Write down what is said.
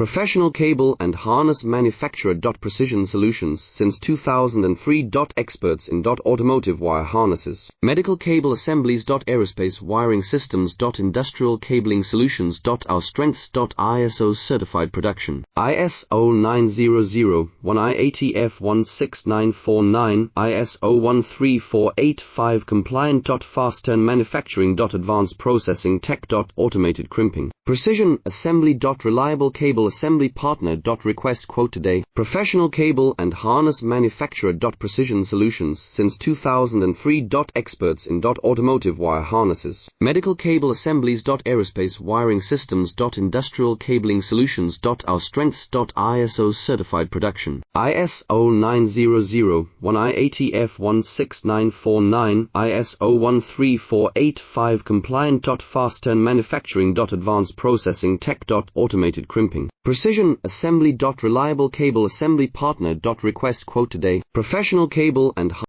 Professional cable and harness manufacturer. Precision Solutions since 2003. Experts in automotive wire harnesses, medical cable assemblies. Aerospace wiring systems. Industrial cabling solutions. Our strengths. ISO certified production. ISO 9001 IATF 16949 ISO 13485 compliant. Fast turn manufacturing. Advanced processing tech. Automated crimping. Precision assembly. Reliable cable assembly partner. Request quote today. Professional cable and harness manufacturer. Precision Solutions since 2003. Experts in automotive wire harnesses, medical cable assemblies. Aerospace wiring systems. Industrial cabling solutions. Our strengths. ISO certified production. ISO 9001 IATF 16949 ISO 13485 compliant. Fast turn manufacturing. Advanced processing tech. Automated crimping. Precision assembly. Reliable cable assembly partner. Request quote today. Professional cable and